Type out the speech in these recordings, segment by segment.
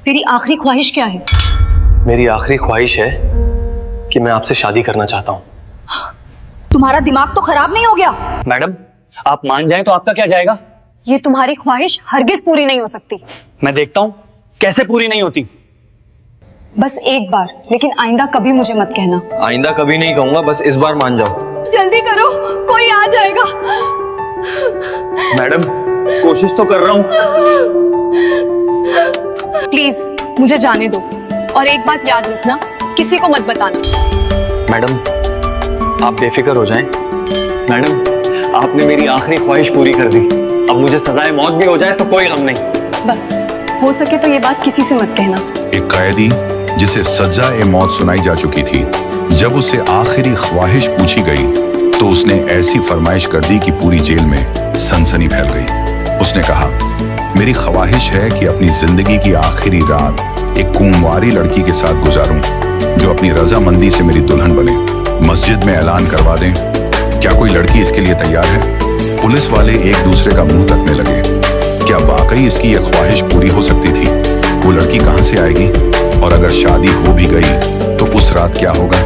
तेरी आखिरी ख्वाहिश क्या है? मेरी आखिरी ख्वाहिश है कि मैं आपसे शादी करना चाहता हूँ। तुम्हारा दिमाग तो खराब नहीं हो गया? मैडम, आप मान जाएं तो आपका क्या जाएगा? ये तुम्हारी ख्वाहिश हरगिज पूरी नहीं हो सकती। मैं देखता हूँ कैसे पूरी नहीं होती। बस एक बार, लेकिन आइंदा कभी मुझे मत कहना। आइंदा कभी नहीं कहूंगा, बस इस बार मान जाओ। जल्दी करो, कोई आ जाएगा। मैडम, कोशिश तो कर रहा हूँ। प्लीज मुझे जाने दो, और एक बात याद रखना, किसी को मत बताना। मैडम, आप बेफिक्र हो जाएं। मैडम, आपने मेरी आखिरी ख्वाहिश पूरी कर दी। अब मुझे सजाए मौत भी हो जाए तो कोई गम नहीं। बस हो सके तो ये बात किसी से मत कहना। एक कैदी जिसे सजा-ए मौत सुनाई जा चुकी थी, जब उसे आखिरी ख्वाहिश पूछी गई तो उसने ऐसी फरमाइश कर दी कि पूरी जेल में सनसनी फैल गई। उसने कहा, मेरी ख्वाहिश है कि अपनी जिंदगी की आखिरी रात एक कुंवारी लड़की के साथ गुजारूं, जो अपनी रजामंदी से मेरी दुल्हन बने। मस्जिद में ऐलान करवा दें, क्या कोई लड़की इसके लिए तैयार है? पुलिस वाले एक दूसरे का मुंह तकने लगे। क्या वाकई इसकी यह ख्वाहिश पूरी हो सकती थी? वो लड़की कहां से आएगी? और अगर शादी हो भी गई तो उस रात क्या होगा?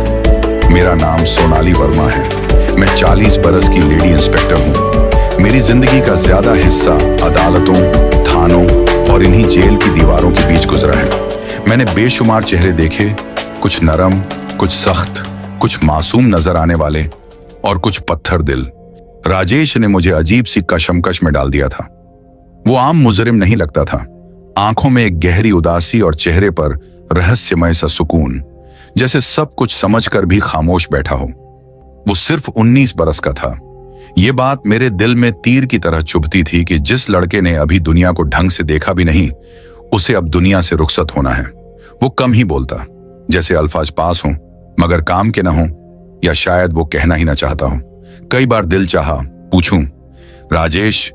मेरा नाम सोनाली वर्मा है। मैं 40 बरस की लेडी इंस्पेक्टर हूँ। मेरी जिंदगी का ज्यादा हिस्सा अदालतों, थानों और इन्हीं जेल की दीवारों के बीच गुजरा है। मैंने बेशुमार चेहरे देखे, कुछ नरम, कुछ सख्त, कुछ मासूम नजर आने वाले और कुछ पत्थर दिल। राजेश ने मुझे अजीब सी कशमकश में डाल दिया था। वो आम मुजरिम नहीं लगता था। आंखों में एक गहरी उदासी और चेहरे पर रहस्यमय सा सुकून, जैसे सब कुछ समझकर भी खामोश बैठा हो। वो सिर्फ 19 बरस का था। ये बात मेरे दिल में तीर की तरह चुभती थी कि जिस लड़के ने अभी दुनिया को ढंग से देखा भी नहीं, उसे अब दुनिया से रुखसत होना है। वो कम ही बोलता, जैसे अल्फाज पास हों मगर काम के ना हों, या शायद वो कहना ही ना चाहता हो। कई बार दिल चाहा पूछूं, राजेश,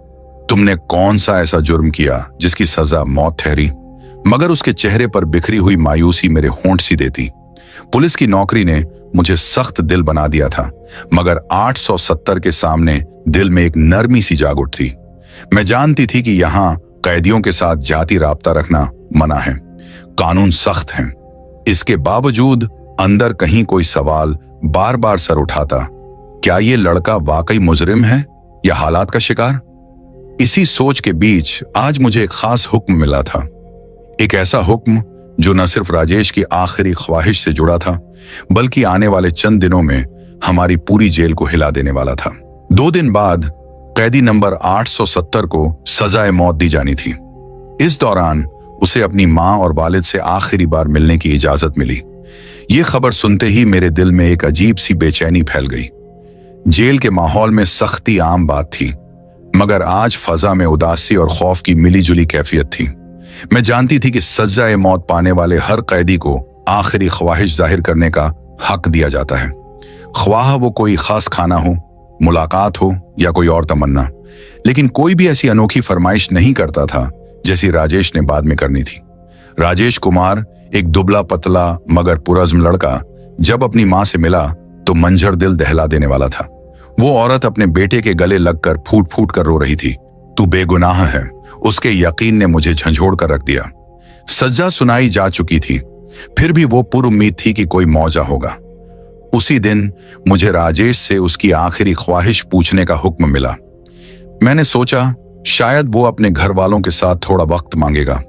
तुमने कौन सा ऐसा जुर्म किया जिसकी सजा मौत ठहरी? मगर उसके चेहरे पर बिखरी हुई मायूसी मेरे होंठ सी देती। पुलिस की नौकरी ने मुझे सख्त दिल बना दिया था, मगर 870 के सामने दिल में एक नरमी सी जाग उठती। मैं जानती थी कि यहाँ कैदियों के साथ जाति राब्ता रखना मना है, कानून सख्त हैं। इसके बावजूद अंदर कहीं कोई सवाल बार बार सर उठाता, क्या ये लड़का वाकई मुजरिम है या हालात का शिकार? इसी सोच के बीच आज मुझे एक खास हुक्म मिला था। एक ऐसा हुक्म जो न सिर्फ राजेश की आखिरी ख्वाहिश से जुड़ा था, बल्कि आने वाले चंद दिनों में हमारी पूरी जेल को हिला देने वाला था। 2 दिन बाद कैदी नंबर 870 को सजाए मौत दी जानी थी। इस दौरान उसे अपनी मां और वालिद से आखिरी बार मिलने की इजाजत मिली। ये खबर सुनते ही मेरे दिल में एक अजीब सी बेचैनी फैल गई। जेल के माहौल में सख्ती आम बात थी, मगर आज फजा में उदासी और खौफ की मिलीजुली कैफियत थी। मैं जानती थी कि सजाए मौत पाने वाले हर कैदी को आखिरी ख्वाहिश जाहिर करने का हक दिया जाता है, ख्वाह वो कोई खास खाना हो, मुलाकात हो या कोई और तमन्ना। लेकिन कोई भी ऐसी अनोखी फरमाइश नहीं करता था जैसी राजेश ने बाद में करनी थी। राजेश कुमार, एक दुबला पतला मगर पुरज़्म लड़का, जब अपनी मां से मिला तो मंजर दिल दहला देने वाला था। वो औरत अपने बेटे के गले लगकर फूट फूट कर रो रही थी। तू बेगुनाह है, उसके यकीन ने मुझे झंझोड़ कर रख दिया। सजा सुनाई जा चुकी थी, फिर भी वो पुरुम्मीद थी कि कोई मौजा होगा। उसी दिन मुझे राजेश से उसकी आखिरी ख्वाहिश पूछने का हुक्म मिला। मैंने सोचा शायद वो अपने घर वालों के साथ थोड़ा वक्त मांगेगा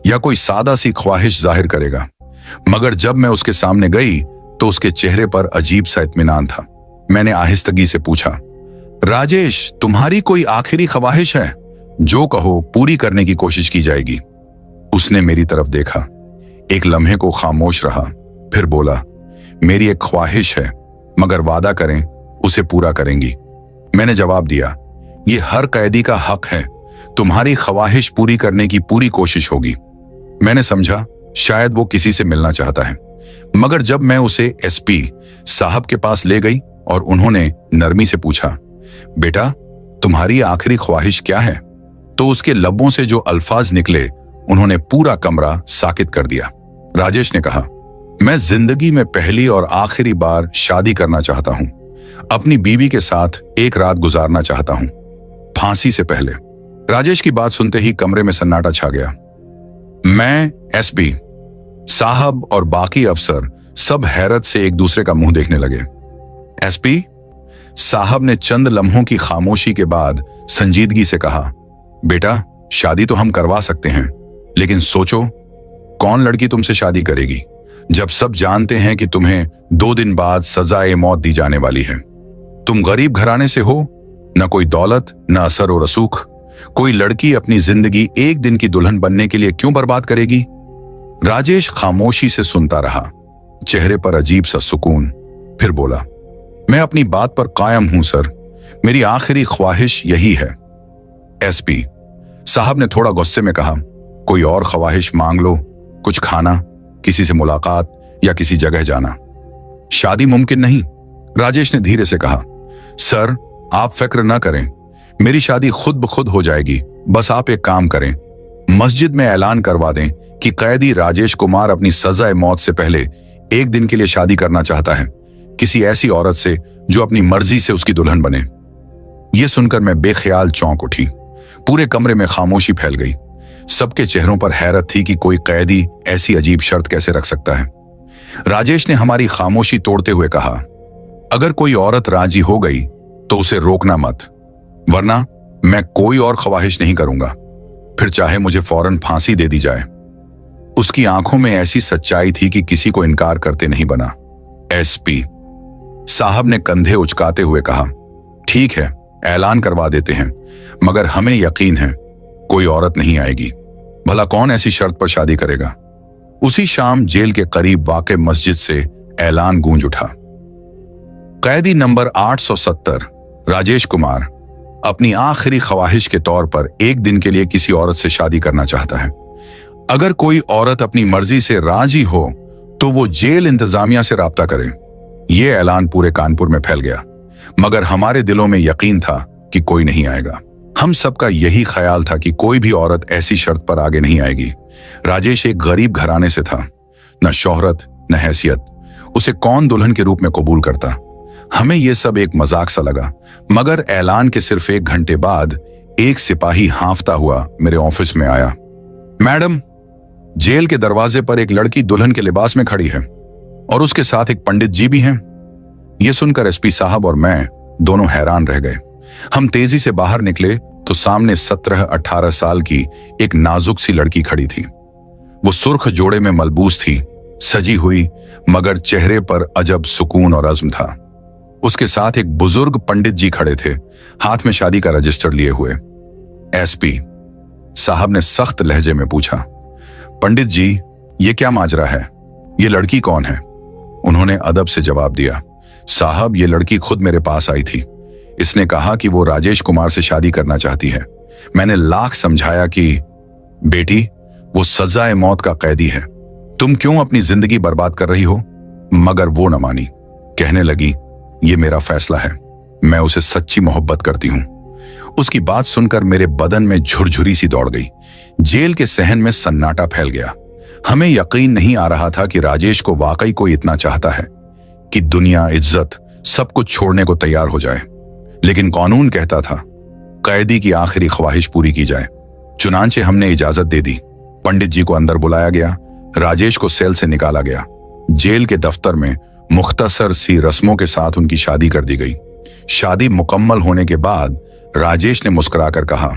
या कोई सादा सी ख्वाहिश जाहिर करेगा, मगर जब मैं उसके सामने गई तो उसके चेहरे पर अजीब सा इत्मीनान था। मैंने आहिस्तगी से पूछा, राजेश, तुम्हारी कोई आखिरी ख्वाहिश है? जो कहो पूरी करने की कोशिश की जाएगी। उसने मेरी तरफ देखा, एक लम्हे को खामोश रहा, फिर बोला, मेरी एक ख्वाहिश है, मगर वादा करें उसे पूरा करेंगी। मैंने जवाब दिया, ये हर कैदी का हक है, तुम्हारी ख्वाहिश पूरी करने की पूरी कोशिश होगी। मैंने समझा शायद वो किसी से मिलना चाहता है, मगर जब मैं उसे एसपी साहब के पास ले गई और उन्होंने नरमी से पूछा, बेटा तुम्हारी आखिरी ख्वाहिश क्या है, तो उसके लबों से जो अल्फाज निकले उन्होंने पूरा कमरा साकित कर दिया। राजेश ने कहा, मैं जिंदगी में पहली और आखिरी बार शादी करना चाहता हूं, अपनी बीवी के साथ एक रात गुजारना चाहता हूं, फांसी से पहले। राजेश की बात सुनते ही कमरे में सन्नाटा छा गया। मैं, एसपी साहब और बाकी अफसर सब हैरत से एक दूसरे का मुंह देखने लगे। एसपी साहब ने चंद लम्हों की खामोशी के बाद संजीदगी से कहा, बेटा शादी तो हम करवा सकते हैं, लेकिन सोचो कौन लड़की तुमसे शादी करेगी जब सब जानते हैं कि तुम्हें 2 दिन बाद सजाए मौत दी जाने वाली है। तुम गरीब घराने से हो, न कोई दौलत न असर और रसूख। कोई लड़की अपनी जिंदगी एक दिन की दुल्हन बनने के लिए क्यों बर्बाद करेगी? राजेश खामोशी से सुनता रहा, चेहरे पर अजीब सा सुकून। फिर बोला, मैं अपनी बात पर कायम हूं सर, मेरी आखिरी ख्वाहिश यही है। एसपी साहब ने थोड़ा गुस्से में कहा, कोई और ख्वाहिश मांग लो, कुछ खाना, किसी से मुलाकात या किसी जगह जाना। शादी मुमकिन नहीं, राजेश ने धीरे से कहा। सर आप फिक्र ना करें, मेरी शादी खुद ब खुद हो जाएगी। बस आप एक काम करें, मस्जिद में ऐलान करवा दें कि कैदी राजेश कुमार अपनी सजाए मौत से पहले एक दिन के लिए शादी करना चाहता है किसी ऐसी औरत से जो अपनी मर्जी से उसकी दुल्हन बने। यह सुनकर मैं बेख्याल चौंक उठी। पूरे कमरे में खामोशी फैल गई। सबके चेहरों पर हैरत थी कि कोई कैदी ऐसी अजीब शर्त कैसे रख सकता है। राजेश ने हमारी खामोशी तोड़ते हुए कहा, अगर कोई औरत राजी हो गई तो उसे रोकना मत, वरना मैं कोई और ख्वाहिश नहीं करूंगा, फिर चाहे मुझे फौरन फांसी दे दी जाए। उसकी आंखों में ऐसी सच्चाई थी कि किसी को इनकार करते नहीं बना। एसपी साहब ने कंधे उचकाते हुए कहा, ठीक है ऐलान करवा देते हैं, मगर हमें यकीन है कोई औरत नहीं आएगी। भला कौन ऐसी शर्त पर शादी करेगा? उसी शाम जेल के करीब वाक़े मस्जिद से ऐलान गूंज उठा, कैदी नंबर 870 राजेश कुमार अपनी आखिरी ख्वाहिश के तौर पर एक दिन के लिए किसी औरत से शादी करना चाहता है। अगर कोई औरत अपनी मर्जी से राजी हो तो वो जेल इंतजामिया से राब्ता करे। यह ऐलान पूरे कानपुर में फैल गया, मगर हमारे दिलों में यकीन था कि कोई नहीं आएगा। हम सबका यही ख्याल था कि कोई भी औरत ऐसी शर्त पर आगे नहीं आएगी। राजेश एक गरीब घराने से था, न शोहरत न हैसियत। उसे कौन दुल्हन के रूप में कबूल करता? हमें यह सब एक मजाक सा लगा, मगर ऐलान के सिर्फ 1 घंटे बाद एक सिपाही हांफता हुआ मेरे ऑफिस में आया। मैडम, जेल के दरवाजे पर एक लड़की दुल्हन के लिबास में खड़ी है और उसके साथ एक पंडित जी भी हैं। यह सुनकर एसपी साहब और मैं दोनों हैरान रह गए। हम तेजी से बाहर निकले तो सामने 17-18 साल की एक नाजुक सी लड़की खड़ी थी। वो सुर्ख जोड़े में मलबूस थी, सजी हुई, मगर चेहरे पर अजब सुकून और अज़्म था। उसके साथ एक बुजुर्ग पंडित जी खड़े थे, हाथ में शादी का रजिस्टर लिए हुए। एसपी साहब ने सख्त लहजे में पूछा, पंडित जी ये क्या माजरा है? ये लड़की कौन है? उन्होंने अदब से जवाब दिया, साहब ये लड़की खुद मेरे पास आई थी। इसने कहा कि वो राजेश कुमार से शादी करना चाहती है। मैंने लाख समझाया कि बेटी वो सजाए मौत का कैदी है, तुम क्यों अपनी जिंदगी बर्बाद कर रही हो? मगर वो न मानी। कहने लगी, ये मेरा फैसला है, मैं उसे सच्ची मोहब्बत करती हूं। उसकी बात सुनकर मेरे बदन में झुरझुरी सी दौड़ गई। जेल के सहन में सन्नाटा फैल गया। हमें यकीन नहीं आ रहा था कि राजेश को वाकई कोई इतना चाहता है कि दुनिया, इज्जत सब कुछ छोड़ने को तैयार हो जाए। लेकिन कानून कहता था कैदी की आखिरी ख्वाहिश पूरी की जाए। चुनांचे हमने इजाजत दे दी। पंडित जी को अंदर बुलाया गया, राजेश को सेल से निकाला गया। जेल के दफ्तर में मुख्तसर सी रस्मों के साथ उनकी शादी कर दी गई। शादी मुकम्मल होने के बाद राजेश ने मुस्कुराकर कहा,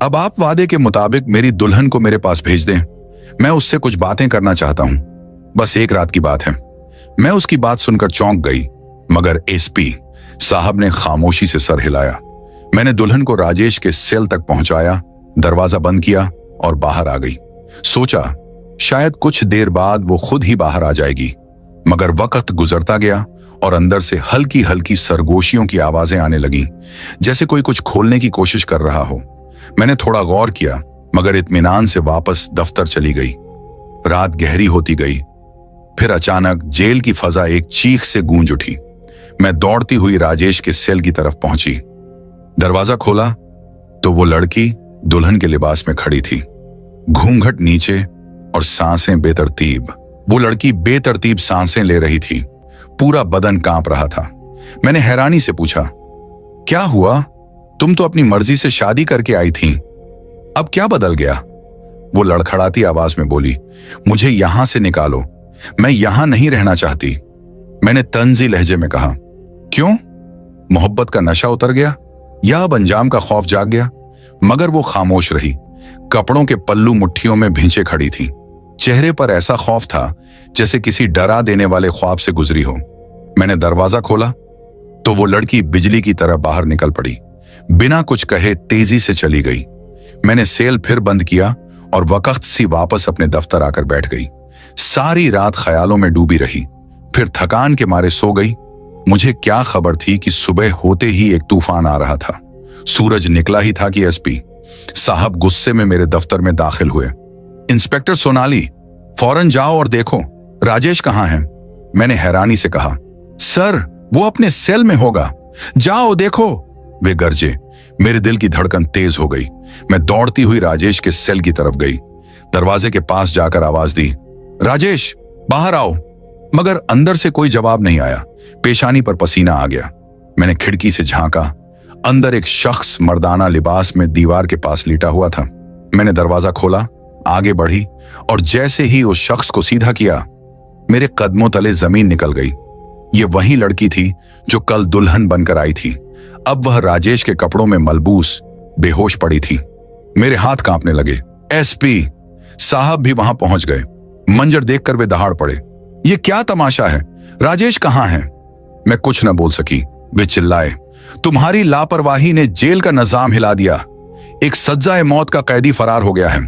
अब आप वादे के मुताबिक मेरी दुल्हन को मेरे पास भेज दें, मैं उससे कुछ बातें करना चाहता हूं, बस एक रात की बात है। मैं उसकी बात सुनकर चौंक गई, मगर एसपी साहब ने खामोशी से सर हिलाया। मैंने दुल्हन को राजेश के सेल तक पहुंचाया, दरवाजा बंद किया और बाहर आ गई। सोचा शायद कुछ देर बाद वो खुद ही बाहर आ जाएगी, मगर वक्त गुजरता गया और अंदर से हल्की हल्की सरगोशियों की आवाजें आने लगीं, जैसे कोई कुछ खोलने की कोशिश कर रहा हो। मैंने थोड़ा गौर किया, मगर इत्मीनान से वापस दफ्तर चली गई। रात गहरी होती गई। फिर अचानक जेल की फजा एक चीख से गूंज उठी। मैं दौड़ती हुई राजेश के सेल की तरफ पहुंची। दरवाजा खोला तो वो लड़की दुल्हन के लिबास में खड़ी थी, घूंघट नीचे और सांसें बेतरतीब। वो लड़की बेतरतीब सांसें ले रही थी, पूरा बदन कांप रहा था। मैंने हैरानी से पूछा, क्या हुआ? तुम तो अपनी मर्जी से शादी करके आई थी, अब क्या बदल गया? वो लड़खड़ाती आवाज में बोली, मुझे यहां से निकालो, मैं यहां नहीं रहना चाहती। मैंने तंजी लहजे में कहा, क्यों? मोहब्बत का नशा उतर गया या अब अंजाम का खौफ जाग गया? मगर वो खामोश रही, कपड़ों के पल्लू मुट्ठियों में भींचे खड़ी थी। चेहरे पर ऐसा खौफ था जैसे किसी डरा देने वाले ख्वाब से गुजरी हो। मैंने दरवाजा खोला तो वो लड़की बिजली की तरह बाहर निकल पड़ी, बिना कुछ कहे तेजी से चली गई। मैंने सेल फिर बंद किया और वक्त सी वापस अपने दफ्तर आकर बैठ गई। सारी रात ख्यालों में डूबी रही, फिर थकान के मारे सो गई। मुझे क्या खबर थी कि सुबह होते ही एक तूफान आ रहा था। सूरज निकला ही था कि एसपी साहब गुस्से में मेरे दफ्तर में दाखिल हुए। इंस्पेक्टर सोनाली, फौरन जाओ और देखो राजेश कहाँ है। मैंने हैरानी से कहा, सर वो अपने सेल में होगा, जाओ देखो। वे गरजे। मेरे दिल की धड़कन तेज हो गई। मैं दौड़ती हुई राजेश के सेल की तरफ गई। दरवाजे के पास जाकर आवाज दी, राजेश बाहर आओ। मगर अंदर से कोई जवाब नहीं आया। पेशानी पर पसीना आ गया। मैंने खिड़की से झांका। अंदर एक शख्स मर्दाना लिबास में दीवार के पास लेटा हुआ था। मैंने दरवाजा खोला, आगे बढ़ी और जैसे ही उस शख्स को सीधा किया, मेरे कदमों तले जमीन निकल गई। ये वही लड़की थी जो कल दुल्हन बनकर आई थी। अब वह राजेश के कपड़ों में मलबूस बेहोश पड़ी थी। मेरे हाथ कांपने लगे। एसपी साहब भी वहां पहुंच गए। मंजर देखकर वे दहाड़ पड़े, ये क्या तमाशा है? राजेश कहां है? मैं कुछ न बोल सकी। वे चिल्लाए, तुम्हारी लापरवाही ने जेल का निजाम हिला दिया। एक सज्जाए मौत का कैदी फरार हो गया है।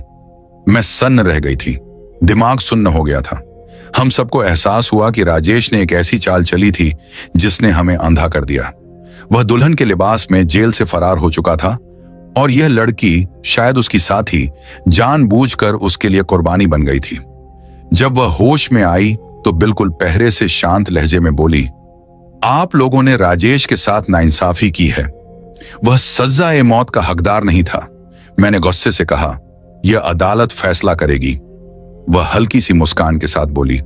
मैं सन्न रह गई थी, दिमाग सुन्न हो गया था। हम सबको एहसास हुआ कि राजेश ने एक ऐसी चाल चली थी जिसने हमें अंधा कर दिया। वह दुल्हन के लिबास में जेल से फरार हो चुका था और यह लड़की, शायद उसकी साथी, जानबूझकर उसके लिए कुर्बानी बन गई थी। जब वह होश में आई तो बिल्कुल पहरे से शांत लहजे में बोली, आप लोगों ने राजेश के साथ नाइंसाफी की है। वह सज्जा-ए मौत का हकदार नहीं था। मैंने गुस्से से कहा, यह अदालत फैसला करेगी। वह हल्की सी मुस्कान के साथ बोली,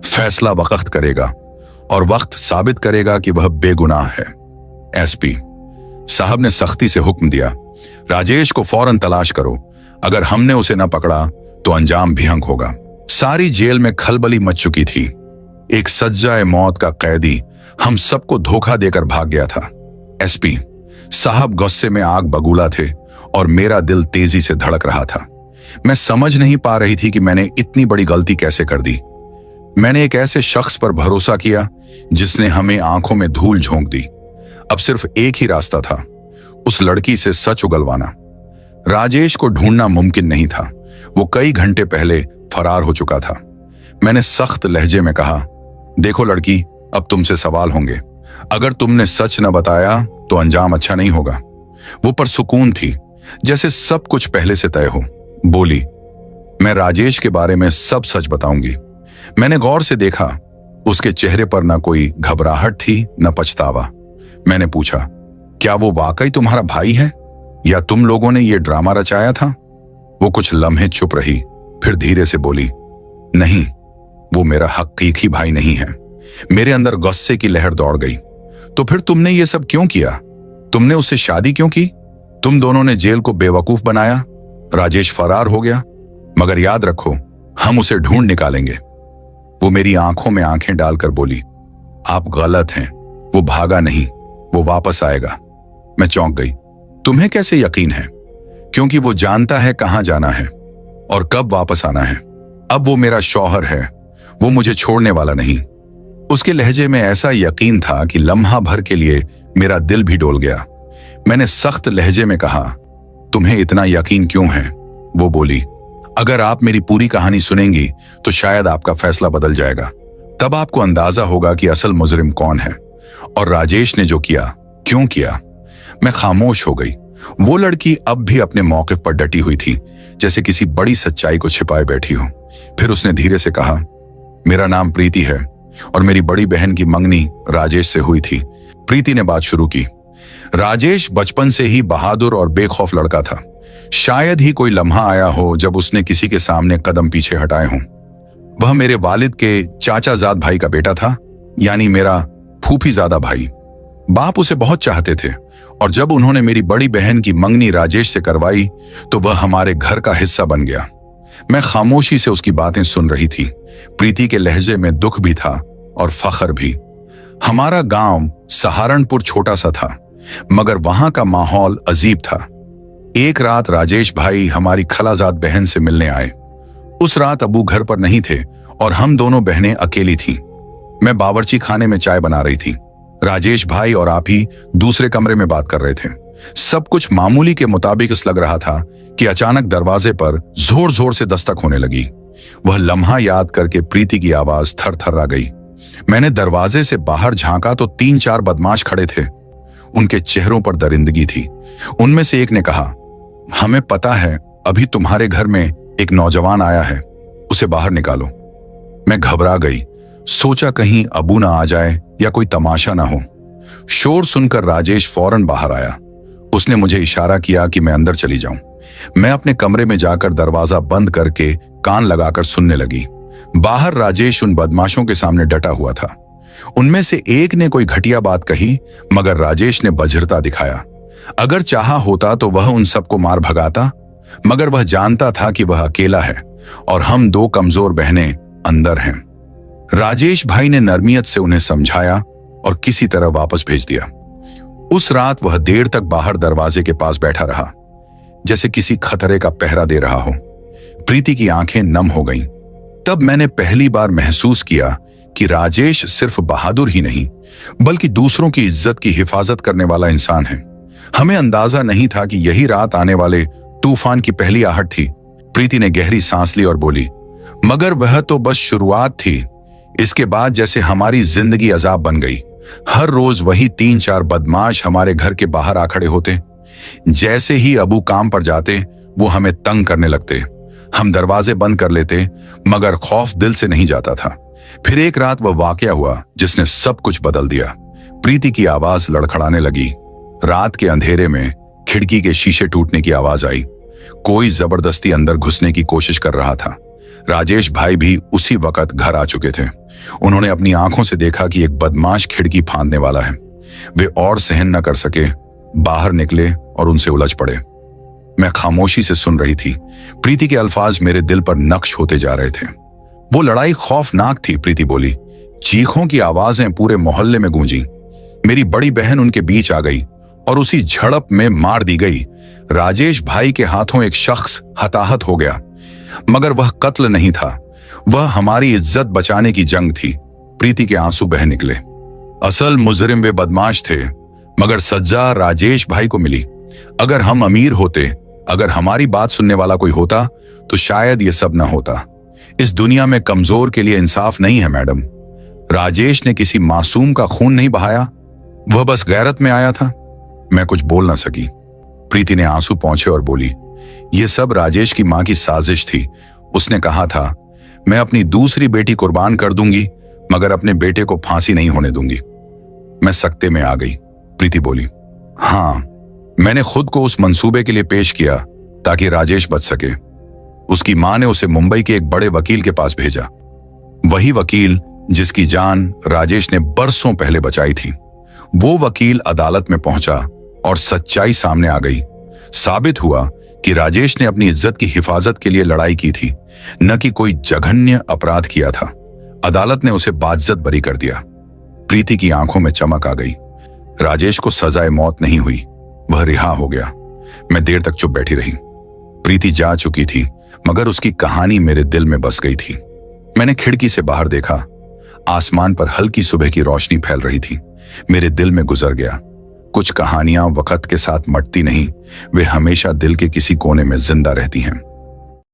फैसला वक्त करेगा और वक्त साबित करेगा कि वह बेगुनाह है। एसपी साहब ने सख्ती से हुक्म दिया, राजेश को फौरन तलाश करो। अगर हमने उसे न पकड़ा तो अंजाम भयंकर होगा। सारी जेल में खलबली मच चुकी थी। एक सज्जाए मौत का कैदी हम सबको धोखा देकर भाग गया था। एसपी साहब गुस्से में आग बगूला थे और मेरा दिल तेजी से धड़क रहा था। मैं समझ नहीं पा रही थी कि मैंने इतनी बड़ी गलती कैसे कर दी। मैंने एक ऐसे शख्स पर भरोसा किया जिसने हमें आंखों में धूल झोंक दी। अब सिर्फ एक ही रास्ता था, उस लड़की से सच उगलवाना। राजेश को ढूंढना मुमकिन नहीं था। वो कई घंटे पहले फरार हो चुका था। मैंने सख्त लहजे में कहा, देखो लड़की, अब तुमसे सवाल होंगे। अगर तुमने सच न बताया तो अंजाम अच्छा नहीं होगा। वो परसुकून थी, जैसे सब कुछ पहले से तय हो। बोली, मैं राजेश के बारे में सब सच बताऊंगी। मैंने गौर से देखा, उसके चेहरे पर न कोई घबराहट थी न पछतावा। मैंने पूछा, क्या वो वाकई तुम्हारा भाई है या तुम लोगों ने ये ड्रामा रचाया था? वो कुछ लम्हे चुप रही, फिर धीरे से बोली, नहीं, वो मेरा हकीकी भाई नहीं है। मेरे अंदर गुस्से की लहर दौड़ गई। तो फिर तुमने ये सब क्यों किया? तुमने उससे शादी क्यों की? तुम दोनों ने जेल को बेवकूफ बनाया। राजेश फरार हो गया, मगर याद रखो, हम उसे ढूंढ निकालेंगे। वो मेरी आंखों में आंखें डालकर बोली, आप गलत हैं, वो भागा नहीं, वो वापस आएगा। मैं चौंक गई। तुम्हें कैसे यकीन है? क्योंकि वो जानता है कहां जाना है और कब वापस आना है। अब वो मेरा शौहर है, वो मुझे छोड़ने वाला नहीं। उसके लहजे में ऐसा यकीन था कि लम्हा भर के लिए मेरा दिल भी डोल गया। मैंने सख्त लहजे में कहा, तुम्हें इतना यकीन क्यों है? वो बोली, अगर आप मेरी पूरी कहानी सुनेंगी तो शायद आपका फैसला बदल जाएगा। तब आपको अंदाजा होगा कि असल मुजरिम कौन है और राजेश ने जो किया क्यों किया। मैं खामोश हो गई। वो लड़की अब भी अपने मौक़िफ़ पर डटी हुई थी, जैसे किसी बड़ी सच्चाई को छिपाए बैठी हो। फिर उसने धीरे से कहा, मेरा नाम प्रीति है और मेरी बड़ी बहन की मंगनी राजेश से हुई थी। प्रीति ने बात शुरू की। राजेश बचपन से ही बहादुर और बेखौफ लड़का था। शायद ही कोई लम्हा आया हो जब उसने किसी के सामने कदम पीछे हटाए हों। वह मेरे वालिद के चाचाजाद भाई का बेटा था, यानी मेरा फूफीजादा भाई। बाप उसे बहुत चाहते थे और जब उन्होंने मेरी बड़ी बहन की मंगनी राजेश से करवाई तो वह हमारे घर का हिस्सा बन गया। मैं खामोशी से उसकी बातें सुन रही थी। प्रीति के लहजे में दुख भी था और फख्र भी। हमारा गांव सहारनपुर छोटा सा था, मगर वहां का माहौल अजीब था। एक रात राजेश भाई हमारी खलाजाद बहन से मिलने आए। उस रात अबू घर पर नहीं थे और हम दोनों बहनें अकेली थीं। मैं बावर्ची खाने में चाय बना रही थी। राजेश भाई और आप ही दूसरे कमरे में बात कर रहे थे। सब कुछ मामूली के मुताबिक इस लग रहा था कि अचानक दरवाजे पर जोर जोर से दस्तक होने लगी। वह लम्हा याद करके प्रीति की आवाज थर थर आ गई। मैंने दरवाजे से बाहर झांका तो 3-4 बदमाश खड़े थे। उनके चेहरों पर दरिंदगी थी। उनमें से एक ने कहा, हमें पता है अभी तुम्हारे घर में एक नौजवान आया है, उसे बाहर निकालो। मैं घबरा गई, सोचा कहीं अबू ना आ जाए या कोई तमाशा ना हो। शोर सुनकर राजेश फौरन बाहर आया। उसने मुझे इशारा किया कि मैं अंदर चली जाऊं। मैं अपने कमरे में जाकर दरवाजा बंद करके कान लगाकर सुनने लगी। बाहर राजेश उन बदमाशों के सामने डटा हुआ था। उनमें से एक ने कोई घटिया बात कही, मगर राजेश ने बधिरता दिखाया। अगर चाहा होता तो वह उन सबको मार भगाता, मगर वह जानता था कि वह अकेला है और हम 2 कमजोर बहनें अंदर हैं। राजेश भाई ने नरमियत से उन्हें समझाया और किसी तरह वापस भेज दिया। उस रात वह देर तक बाहर दरवाजे के पास बैठा रहा, जैसे किसी खतरे का पहरा दे रहा हो। प्रीति की आंखें नम हो गईं। तब मैंने पहली बार महसूस किया कि राजेश सिर्फ बहादुर ही नहीं, बल्कि दूसरों की इज्जत की हिफाजत करने वाला इंसान है। हमें अंदाजा नहीं था कि यही रात आने वाले तूफान की पहली आहट थी। प्रीति ने गहरी सांस ली और बोली, मगर वह तो बस शुरुआत थी। इसके बाद जैसे हमारी जिंदगी अजाब बन गई। हर रोज वही 3-4 बदमाश हमारे घर के बाहर आ खड़े होते। जैसे ही अबू काम पर जाते, वो हमें तंग करने लगते। हम दरवाजे बंद कर लेते, मगर खौफ दिल से नहीं जाता था। फिर एक रात वह वाकया हुआ जिसने सब कुछ बदल दिया। प्रीति की आवाज लड़खड़ाने लगी। रात के अंधेरे में खिड़की के शीशे टूटने की आवाज आई। कोई जबरदस्ती अंदर घुसने की कोशिश कर रहा था। राजेश भाई भी उसी वक्त घर आ चुके थे। उन्होंने अपनी आंखों से देखा कि एक बदमाश खिड़की फांदने वाला है। वे और सहन न कर सके, बाहर निकले और उनसे उलझ पड़े। मैं खामोशी से सुन रही थी। प्रीति के अल्फाज मेरे दिल पर नक्श होते जा रहे थे। वो लड़ाई खौफनाक थी, प्रीति बोली। चीखों की आवाजें पूरे मोहल्ले में गूंजी। मेरी बड़ी बहन उनके बीच आ गई और उसी झड़प में मार दी गई। राजेश भाई के हाथों एक शख्स हताहत हो गया, मगर वह कत्ल नहीं था, वह हमारी इज्जत बचाने की जंग थी। प्रीति के आंसू बह निकले। असल मुजरिम वे बदमाश थे, मगर सजा राजेश भाई को मिली। अगर हम अमीर होते, अगर हमारी बात सुनने वाला कोई होता, तो शायद ये सब ना होता। इस दुनिया में कमजोर के लिए इंसाफ नहीं है मैडम। राजेश ने किसी मासूम का खून नहीं बहाया, वह बस गैरत में आया था। मैं कुछ बोल ना सकी। प्रीति ने आंसू पोंछे और बोली, यह सब राजेश की मां की साजिश थी। उसने कहा था, मैं अपनी दूसरी बेटी कुर्बान कर दूंगी, मगर अपने बेटे को फांसी नहीं होने दूंगी। मैं सकते में आ गई। प्रीति बोली, हां, मैंने खुद को उस मंसूबे के लिए पेश किया ताकि राजेश बच सके। उसकी मां ने उसे मुंबई के एक बड़े वकील के पास भेजा। वही वकील जिसकी जान राजेश ने बरसों पहले बचाई थी। वो वकील अदालत में पहुंचा और सच्चाई सामने आ गई। साबित हुआ कि राजेश ने अपनी इज्जत की हिफाजत के लिए लड़ाई की थी, न कि कोई जघन्य अपराध किया था। अदालत ने उसे बाइज्जत बरी कर दिया। प्रीति की आंखों में चमक आ गई। राजेश को सजाए मौत नहीं हुई, वह रिहा हो गया। मैं देर तक चुप बैठी रही। प्रीति जा चुकी थी, मगर उसकी कहानी मेरे दिल में बस गई थी। मैंने खिड़की से बाहर देखा। आसमान पर हल्की सुबह की रोशनी फैल रही थी। मेरे दिल में गुजर गया, कुछ कहानियां वक्त के साथ मटती नहीं, वे हमेशा दिल के किसी कोने में जिंदा रहती हैं।